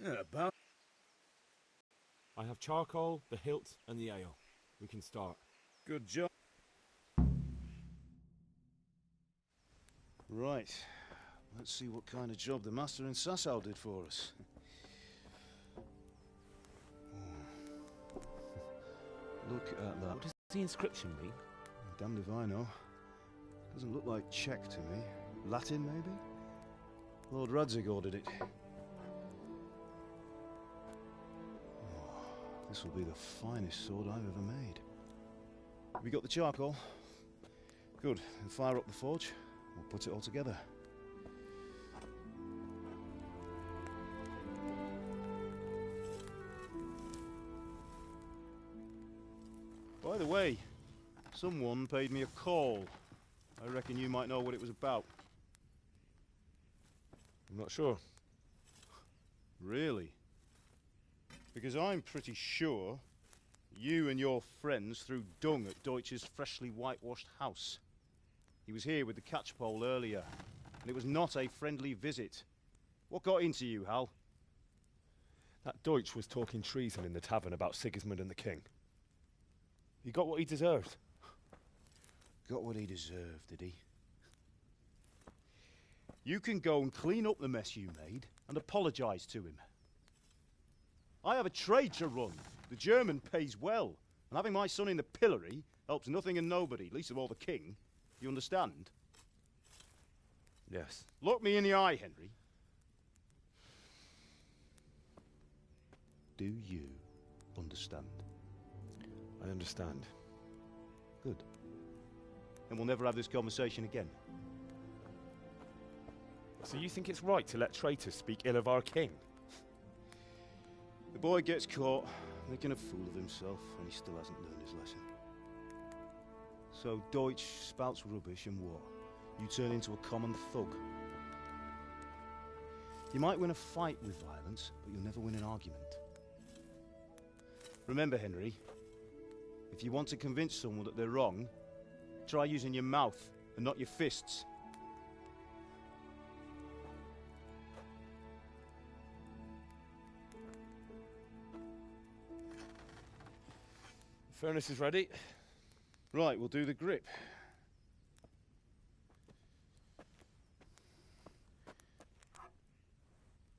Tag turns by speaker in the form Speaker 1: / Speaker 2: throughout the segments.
Speaker 1: Yeah, about.
Speaker 2: I have charcoal, the hilt, and the ale. We can start.
Speaker 1: Good job. Right. Let's see what kind of job the master in Sasau did for us. Look at that.
Speaker 2: What does the inscription mean?
Speaker 1: Damned if I know. Doesn't look like Czech to me. Latin, maybe? Lord Radzig ordered it. Oh, this will be the finest sword I've ever made. Have you got the charcoal? Good. Then fire up the forge. We'll put it all together. By the way, someone paid me a call. I reckon you might know what it was about.
Speaker 2: I'm not sure.
Speaker 1: Really? Because I'm pretty sure you and your friends threw dung at Deutsch's freshly whitewashed house. He was here with the catchpole earlier, and it was not a friendly visit. What got into you, Hal?
Speaker 2: That Deutsch was talking treason in the tavern about Sigismund and the king. He got what he deserved.
Speaker 1: Got what he deserved, did he? You can go and clean up the mess you made and apologise to him. I have a trade to run. The German pays well, and having my son in the pillory helps nothing and nobody, least of all the king. You understand?
Speaker 2: Yes.
Speaker 1: Look me in the eye, Henry. Do you understand?
Speaker 2: I understand.
Speaker 1: Good. Then we'll never have this conversation again.
Speaker 2: So you think it's right to let traitors speak ill of our king?
Speaker 1: The boy gets caught, making a fool of himself, and he still hasn't learned his lesson. So Deutsch spouts rubbish, and what? You turn into a common thug. You might win a fight with violence, but you'll never win an argument. Remember, Henry, if you want to convince someone that they're wrong, try using your mouth and not your fists.
Speaker 2: The furnace is ready.
Speaker 1: Right, we'll do the grip.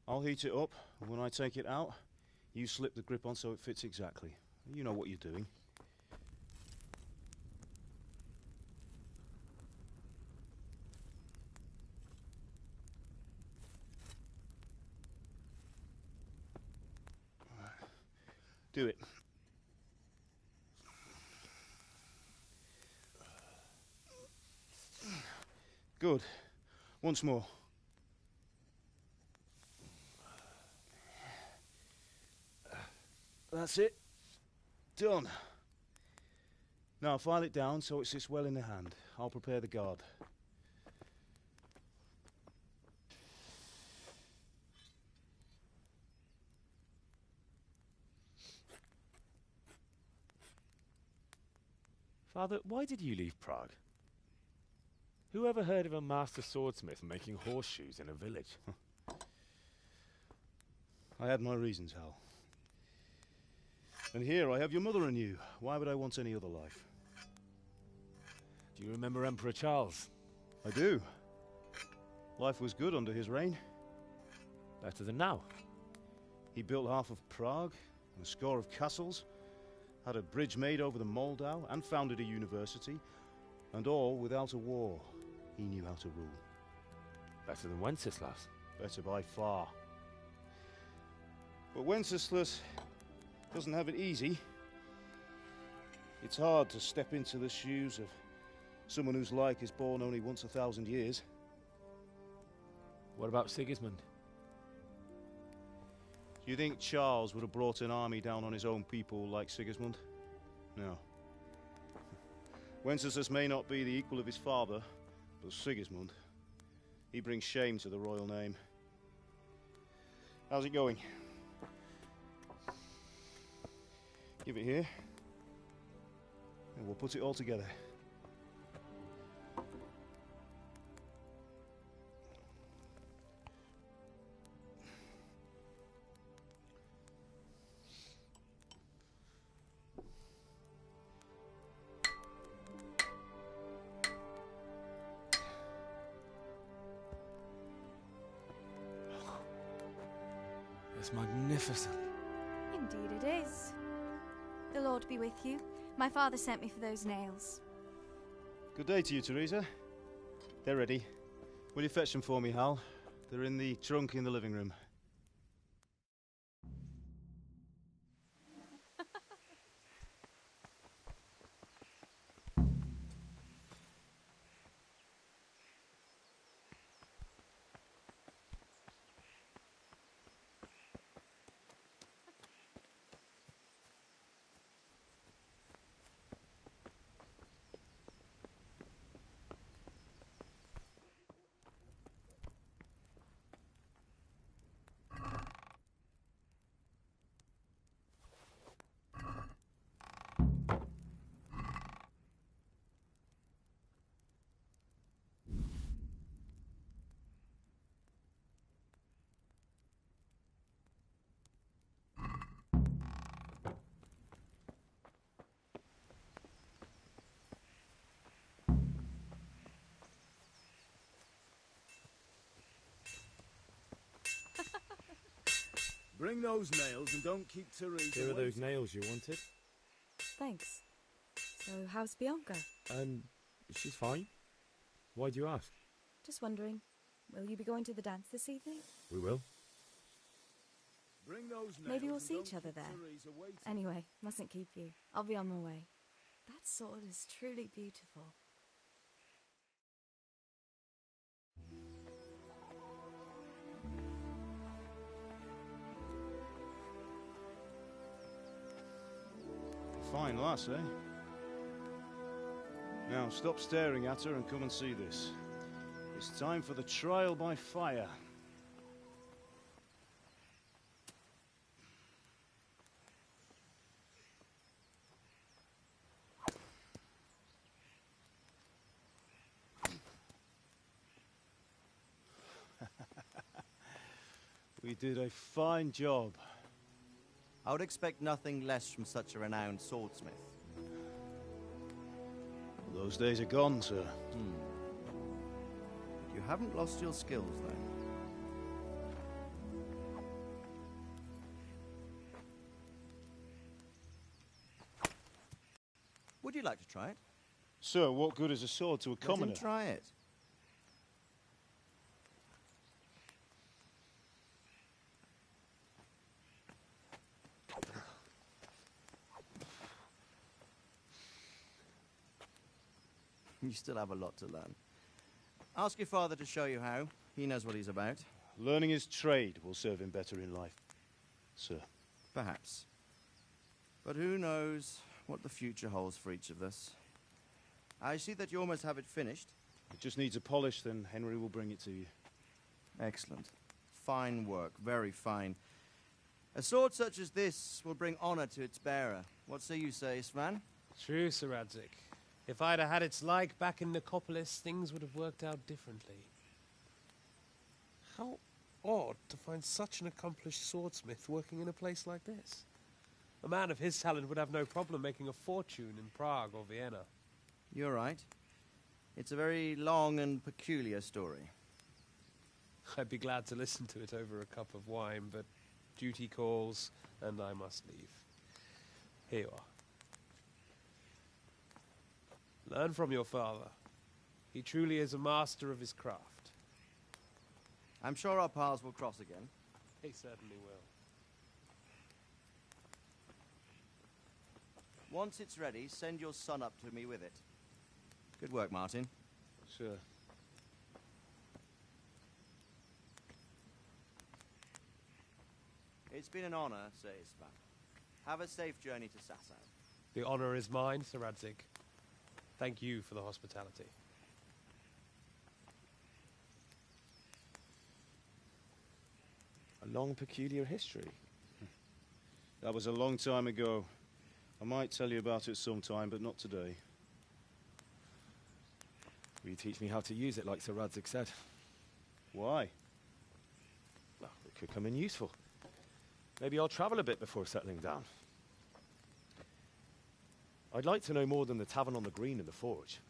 Speaker 1: I'll heat it up, and when I take it out, you slip the grip on so it fits exactly. You know what you're doing. Do it. Good. Once more. That's it. Done. Now file it down so it sits well in the hand. I'll prepare the guard.
Speaker 2: Father, why did you leave Prague? Who ever heard of a master swordsmith making horseshoes in a village?
Speaker 1: I had my reasons, Hal. And here I have your mother and you. Why would I want any other life?
Speaker 2: Do you remember Emperor Charles?
Speaker 1: I do. Life was good under his reign.
Speaker 2: Better than now.
Speaker 1: He built half of Prague and a score of castles, had a bridge made over the Moldau, and founded a university, and all without a war. He knew how to rule.
Speaker 2: Better than Wenceslas.
Speaker 1: Better by far. But Wenceslas doesn't have it easy. It's hard to step into the shoes of someone whose like is born only once 1,000 years.
Speaker 2: What about Sigismund?
Speaker 1: Do you think Charles would have brought an army down on his own people like Sigismund? No. Wenceslas may not be the equal of his father, but Sigismund, he brings shame to the royal name. How's it going? Give it here, and we'll put it all together.
Speaker 2: It's magnificent.
Speaker 3: Indeed it is. The Lord be with you. My father sent me for those nails.
Speaker 1: Good day to you, Teresa. They're ready. Will you fetch them for me, Hal? They're in the trunk in the living room. Bring those nails and don't keep Teresa.
Speaker 2: Here are those nails you wanted.
Speaker 3: Thanks. So, how's Bianca?
Speaker 2: She's fine. Why do you ask?
Speaker 3: Just wondering, will you be going to the dance this evening?
Speaker 2: We will.
Speaker 1: Bring those nails.
Speaker 3: Maybe we'll
Speaker 1: and
Speaker 3: see
Speaker 1: don't
Speaker 3: each other
Speaker 1: keep
Speaker 3: there.
Speaker 1: Teresa waiting.
Speaker 3: Anyway, mustn't keep you. I'll be on my way. That sword is truly beautiful.
Speaker 1: Fine lass, eh? Now, stop staring at her and come and see this. It's time for the trial by fire. We did a fine job.
Speaker 4: I would expect nothing less from such a renowned swordsmith.
Speaker 1: Those days are gone, sir.
Speaker 4: You haven't lost your skills, though. Would you like to try it?
Speaker 1: Sir, what good is a sword to a
Speaker 4: Let
Speaker 1: commoner?
Speaker 4: him try it. You still have a lot to learn. Ask your father to show you how. He knows what he's about.
Speaker 1: Learning his trade will serve him better in life, sir.
Speaker 4: Perhaps. But who knows what the future holds for each of us. I see that you almost have it finished.
Speaker 1: It just needs a polish, then Henry will bring it to you.
Speaker 4: Excellent. Fine work, very fine. A sword such as this will bring honor to its bearer. What say you, Svan?
Speaker 5: True, Sir Radzik. If I'd have had its like back in Nicopolis, things would have worked out differently. How odd to find such an accomplished swordsmith working in a place like this. A man of his talent would have no problem making a fortune in Prague or Vienna.
Speaker 4: You're right. It's a very long and peculiar story.
Speaker 5: I'd be glad to listen to it over a cup of wine, but duty calls, and I must leave. Here you are. Learn from your father. He truly is a master of his craft.
Speaker 4: I'm sure our paths will cross again.
Speaker 5: He certainly will.
Speaker 4: Once it's ready, send your son up to me with it. Good work, Martin.
Speaker 1: Sir.
Speaker 4: It's been an honor, Sir Isvan. Have a safe journey to Sasau.
Speaker 5: The honor is mine, Sir Radzik. Thank you for the hospitality.
Speaker 2: A long, peculiar history.
Speaker 1: That was a long time ago. I might tell you about it sometime, but not today.
Speaker 2: Will you teach me how to use it like Sir Radzik said?
Speaker 1: Why?
Speaker 2: Well, it could come in useful. Maybe I'll travel a bit before settling down. I'd like to know more than the tavern on the green and the forge.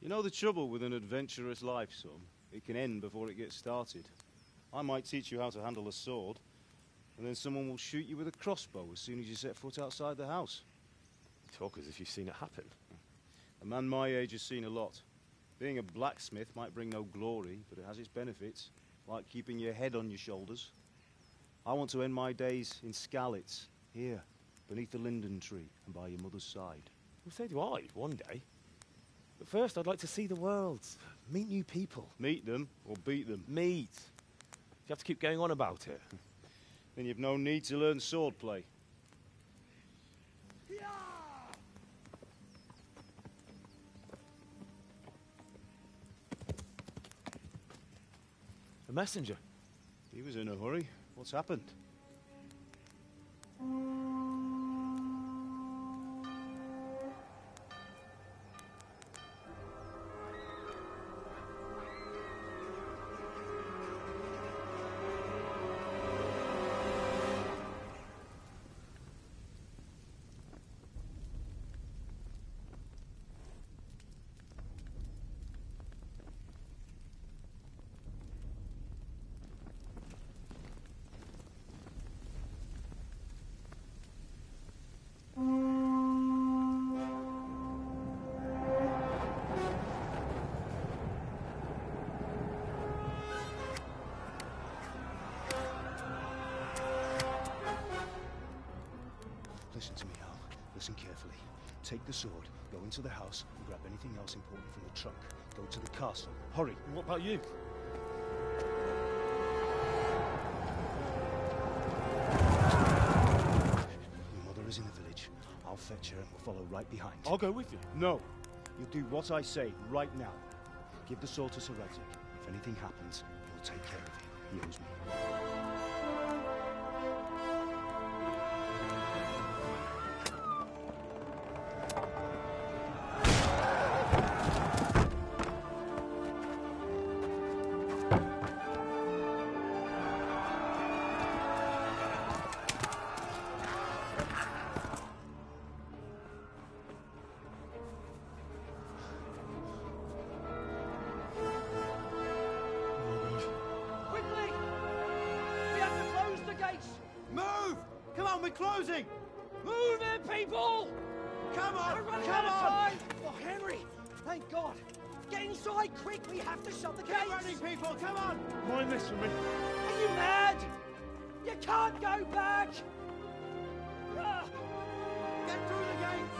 Speaker 1: You know the trouble with an adventurous life, son? It can end before it gets started. I might teach you how to handle a sword, And then someone will shoot you with a crossbow as soon as you set foot outside the house.
Speaker 2: You talk as if you've seen it happen.
Speaker 1: A man my age has seen a lot. Being a blacksmith might bring no glory, but it has its benefits, like keeping your head on your shoulders. I want to end my days in Skalitz, here, beneath the linden tree and by your mother's side.
Speaker 2: Well, so do I, one day. But first, I'd like to see the world, meet new people.
Speaker 1: Meet them or beat them.
Speaker 2: Meet. You have to keep going on about it.
Speaker 1: Then you've no need to learn swordplay.
Speaker 2: A messenger.
Speaker 1: He was in a hurry. What's happened? Listen to me, Hal. Listen carefully. Take the sword, go into the house, and grab anything else important from the trunk. Go to the castle. Hurry.
Speaker 2: And what about you?
Speaker 1: Your mother is in the village. I'll fetch her and we'll follow right behind.
Speaker 2: I'll go with you.
Speaker 1: No. You'll do what I say right now. Give the sword to Sir Reddick. If anything happens, he'll take care of it. He owes me.
Speaker 6: Quickly! We have to close the gates!
Speaker 4: Move! Come on, we're closing!
Speaker 6: Move it, people!
Speaker 4: Come on!
Speaker 6: We're running
Speaker 4: Come
Speaker 6: out of
Speaker 4: on!
Speaker 6: time! Oh, Henry! Thank God! Get inside quick! We have to shut the
Speaker 4: Keep
Speaker 6: gates!
Speaker 4: running, people! Come on!
Speaker 2: Mind this for me.
Speaker 6: Are you mad? You can't go back! Ah,
Speaker 4: Get through the gates!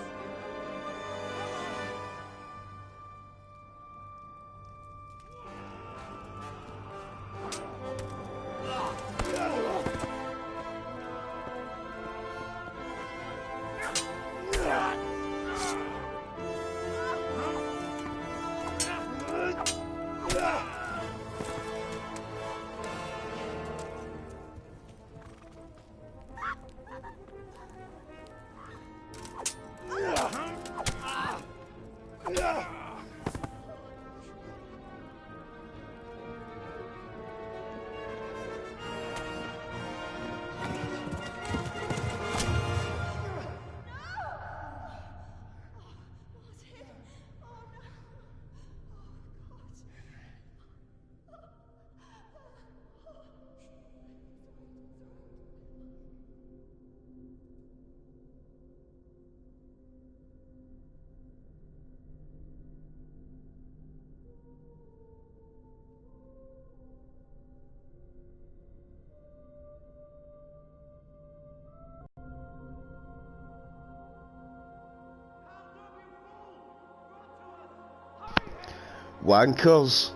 Speaker 7: Wankers.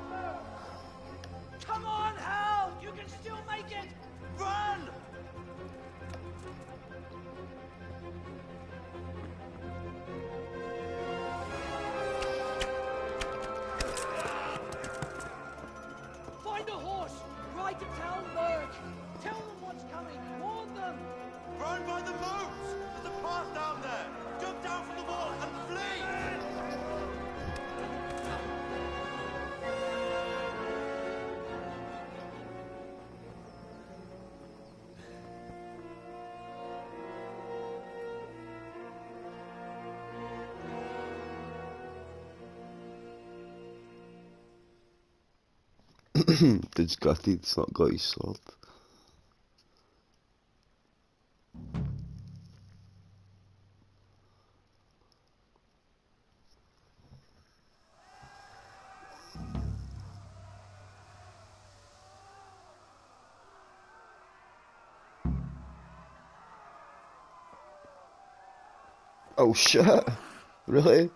Speaker 6: come on, Hal! You can still make it! Run! Find a horse! Ride to town, Merc! Tell them what's coming! Warn them!
Speaker 4: Run by the moats! There's a path down there! Jump down from the wall and flee!
Speaker 7: Did Scotty, it's not got his sword. Oh shit. Really?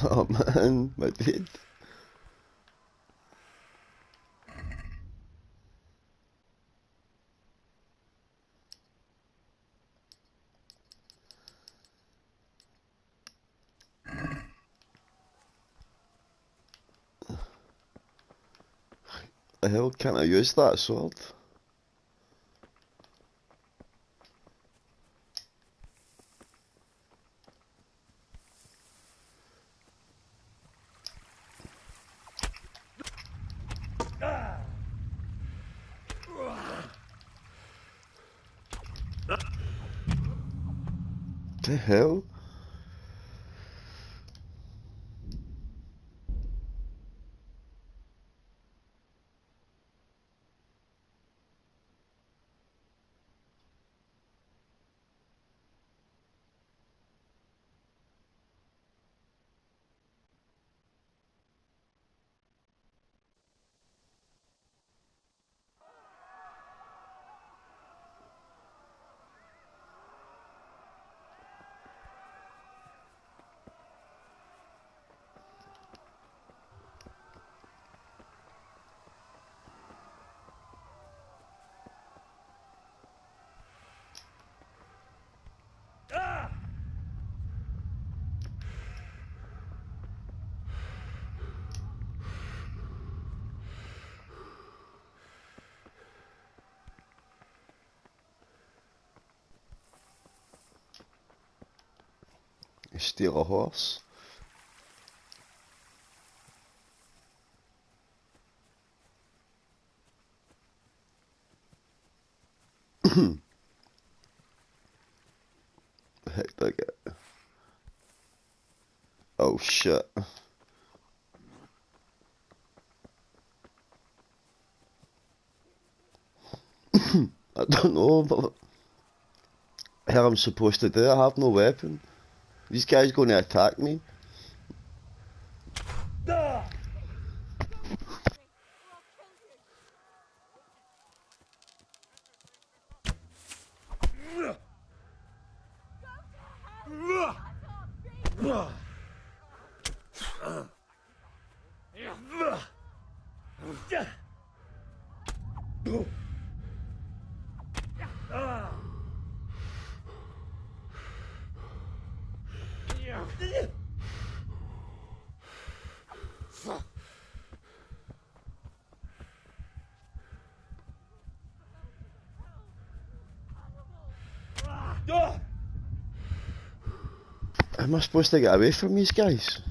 Speaker 7: Oh man, my bed. The hell can't I use that sword? The hell? You steal a horse? The heck did I get? Oh shit. I don't know but how I'm supposed to do. I have no weapon. These guys going to attack me. How am I supposed to get away from these guys?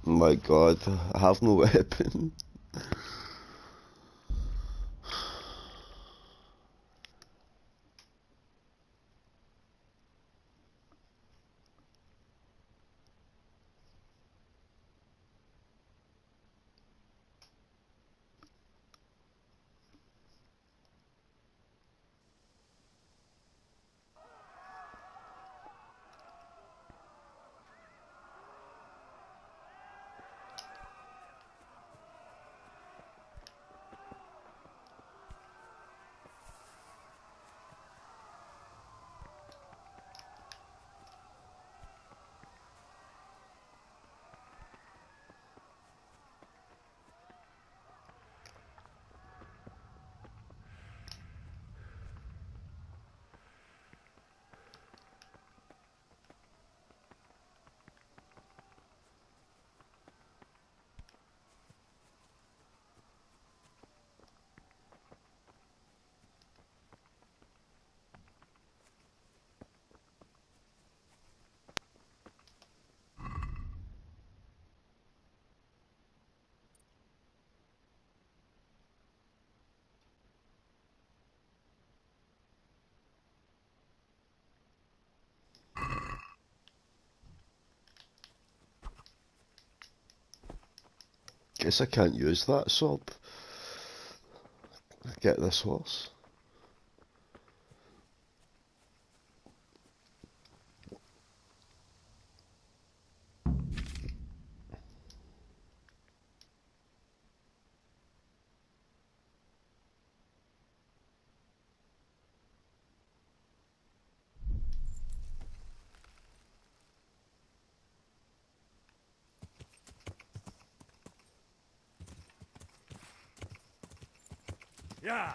Speaker 7: Oh my god, I have no weapon. guess I can't use that sword. Get this horse.
Speaker 2: Yeah.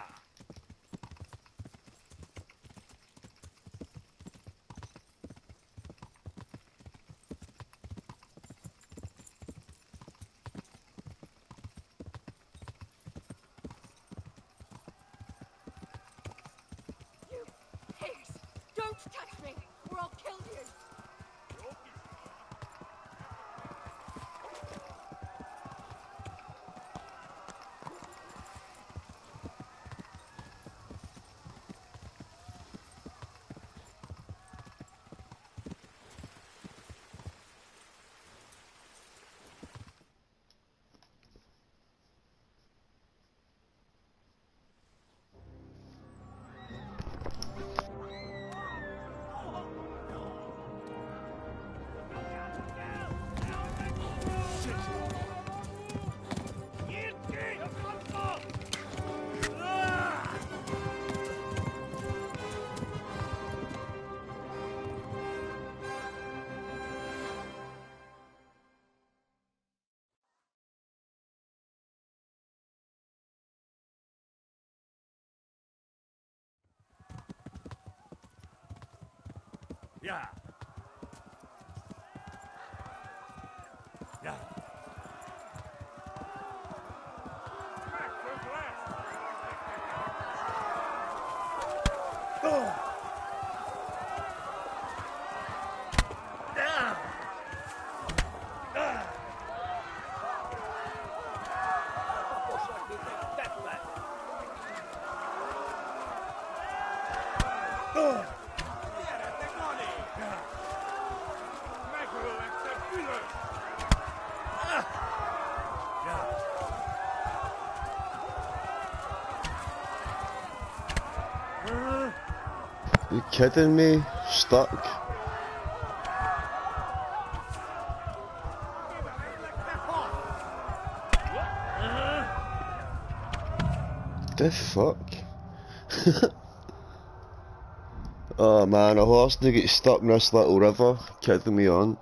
Speaker 8: You pigs! Don't touch me, or I'll kill you! Yeah. Yeah.
Speaker 7: You kidding me? Stuck. The fuck? Oh man, a horse to get stuck in this little river. Kidding me on.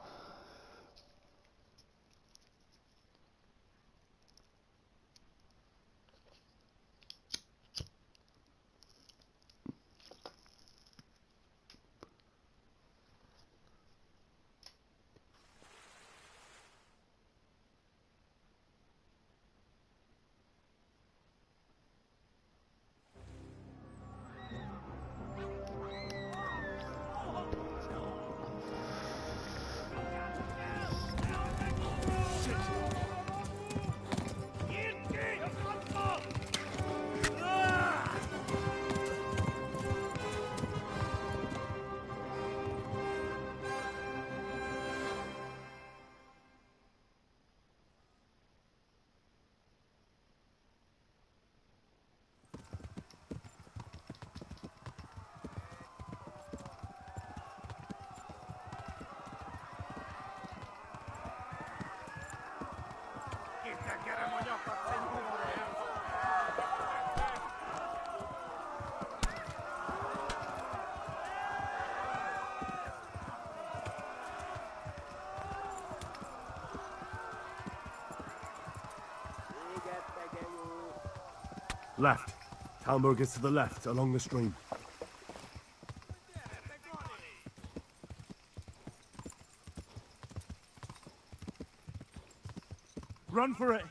Speaker 2: Left. Talmberg is to the left, along the stream. Run for it!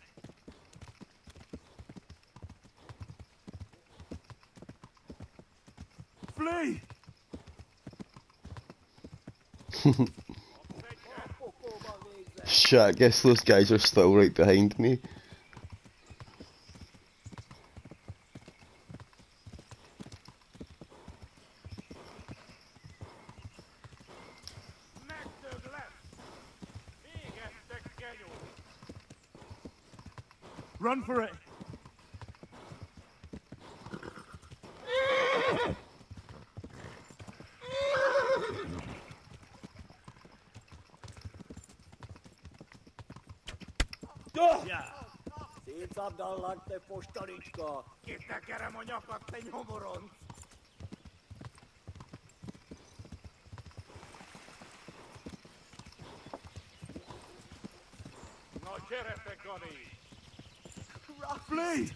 Speaker 2: Flee!
Speaker 7: Shit, I guess those guys are still right behind me.
Speaker 9: Run for it!
Speaker 6: Szétszabdallak, te postalicska!
Speaker 9: Kitekerem a nyakat, te nyomoronc! Na gyere, te Gani! Flee!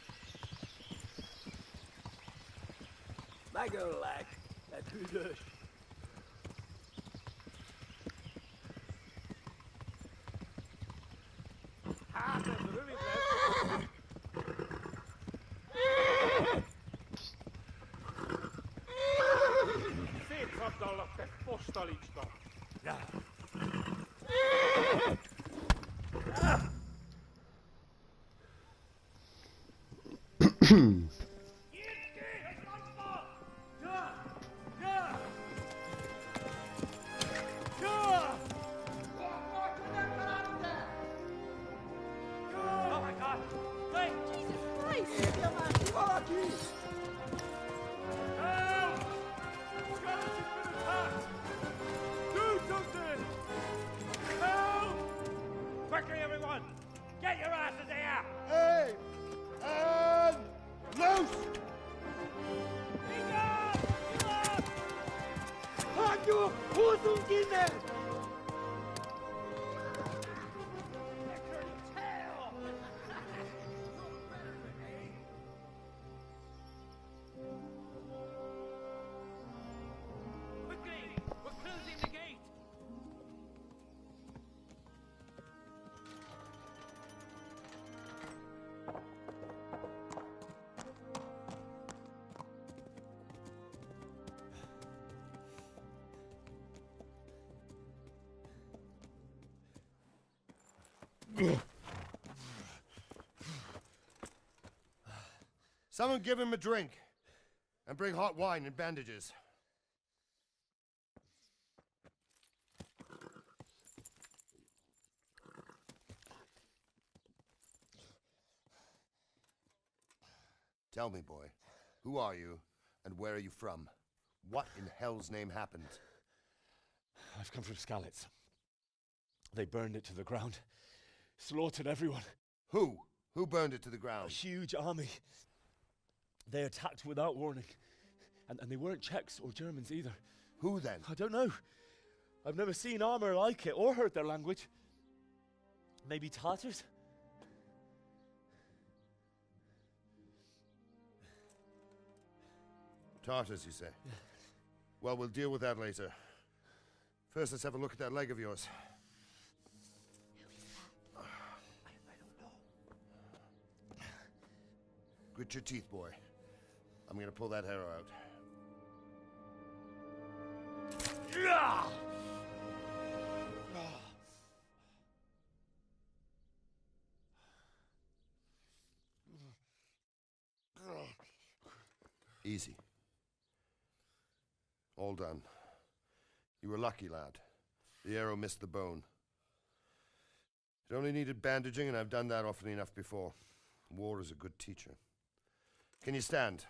Speaker 6: Megöllek, te tüdös!
Speaker 9: Hát ez rövid lesz! Szétszabdallak, te postalicska!
Speaker 6: Oh my God! Wait! Jesus Christ! Érje már ki valaki!
Speaker 9: Help! Skeleton's been attacked! Do something! Help! Quickly, everyone! Get your asses here!
Speaker 1: Hey! And loose!
Speaker 6: Hagyjuk! Húzzunk innen! Quickly! We're closing the gate!
Speaker 10: Someone give him a drink. And bring hot wine and bandages. Tell me, boy, who are you and where are you from? What in hell's name happened?
Speaker 2: I've come from Skalitz. They burned it to the ground. Slaughtered everyone.
Speaker 10: Who? Who burned it to the
Speaker 2: A
Speaker 10: ground?
Speaker 2: huge army. They attacked without warning. And they weren't Czechs or Germans either.
Speaker 10: Who then?
Speaker 2: I don't know. I've never seen armor like it or heard their language. Maybe Tatars?
Speaker 10: Tartars, you say? Yeah. Well, we'll deal with that later. First, let's have a look at that leg of yours. Grit your teeth, boy. I'm gonna pull that arrow out. Easy. All done. You were lucky, lad. The arrow missed the bone. It only needed bandaging, and I've done that often enough before. War is a good teacher. Can you stand?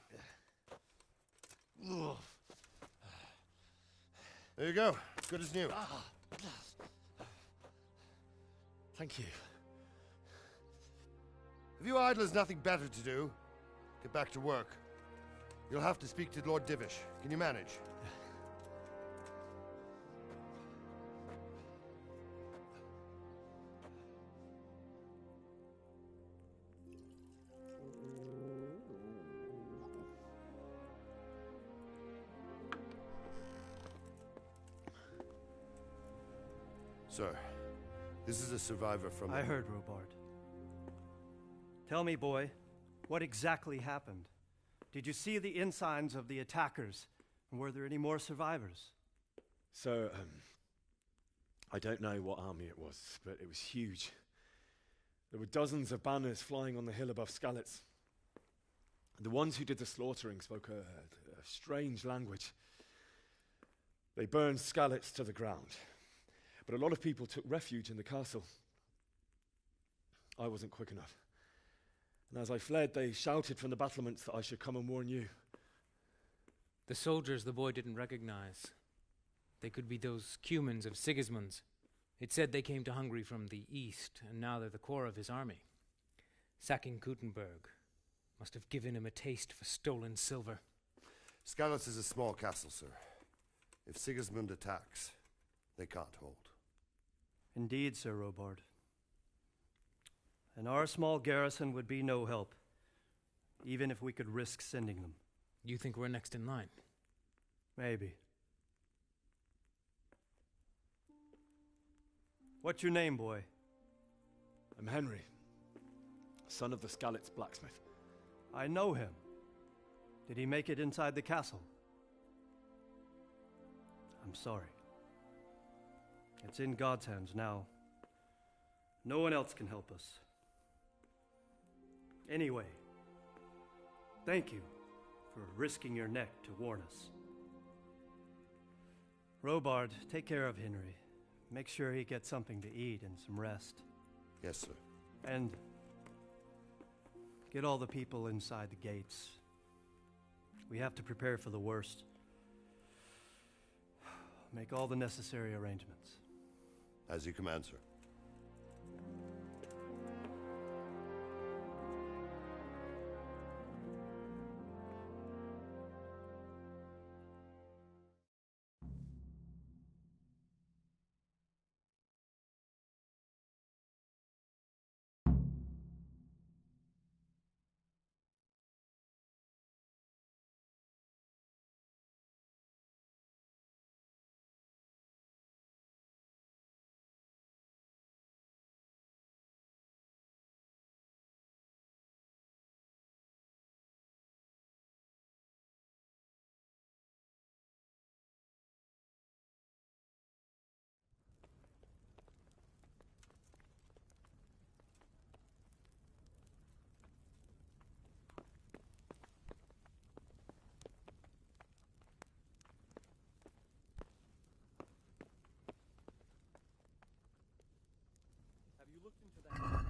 Speaker 10: There you go. Good as new.
Speaker 2: Thank you.
Speaker 10: If you idlers nothing better to do, get back to work. You'll have to speak to Lord Divish. Can you manage? Sir, this is a survivor from...
Speaker 11: I heard, Robard. Tell me, boy, what exactly happened? Did you see the ensigns of the attackers? And were there any more survivors?
Speaker 2: So, I don't know what army it was, but it was huge. There were dozens of banners flying on the hill above Skalitz. The ones who did the slaughtering spoke a strange language. They burned Skalitz to the ground. But a lot of people took refuge in the castle. I wasn't quick enough. And as I fled, they shouted from the battlements that I should come and warn you.
Speaker 12: The soldiers the boy didn't recognize. They could be those Cumans of Sigismund's. It said they came to Hungary from the east, and now they're the core of his army. Sacking Kuttenberg must have given him a taste for stolen silver.
Speaker 10: Skalitz is a small castle, sir. If Sigismund attacks, they can't hold.
Speaker 11: Indeed, Sir Robard. And our small garrison would be no help, even if we could risk sending them.
Speaker 12: You think we're next in line?
Speaker 11: Maybe. What's your name, boy?
Speaker 2: I'm Henry, son of the Skalitz blacksmith.
Speaker 11: I know him. Did he make it inside the castle? I'm sorry. It's in God's hands now. No one else can help us. Anyway, thank you for risking your neck to warn us. Robard, take care of Henry. Make sure he gets something to eat and some rest.
Speaker 10: Yes, sir.
Speaker 11: And get all the people inside the gates. We have to prepare for the worst. Make all the necessary arrangements.
Speaker 10: As you command, sir.
Speaker 11: Have you looked into that?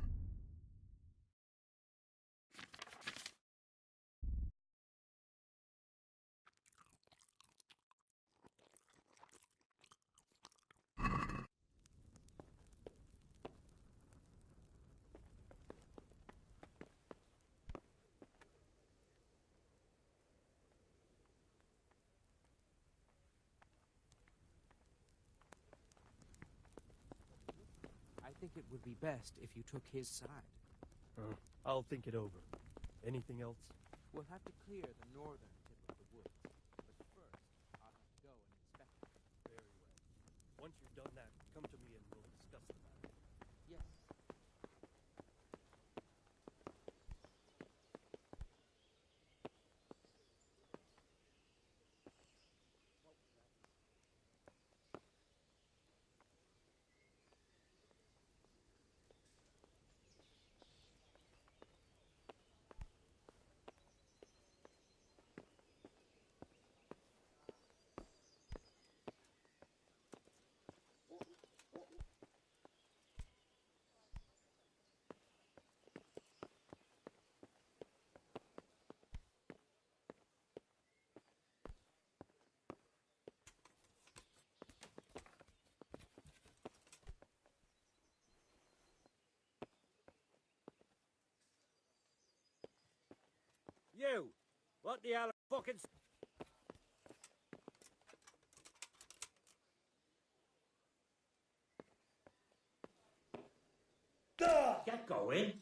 Speaker 13: I think it would be best if you took his side.
Speaker 11: I'll think it over. Anything else?
Speaker 13: We'll have to clear the northern tip of the woods. But first, I'll have to go and inspect it.
Speaker 11: Very well. Once you've done that, come to me and we'll discuss the matter.
Speaker 13: Yes.
Speaker 6: You! What the hell fucking... Get going!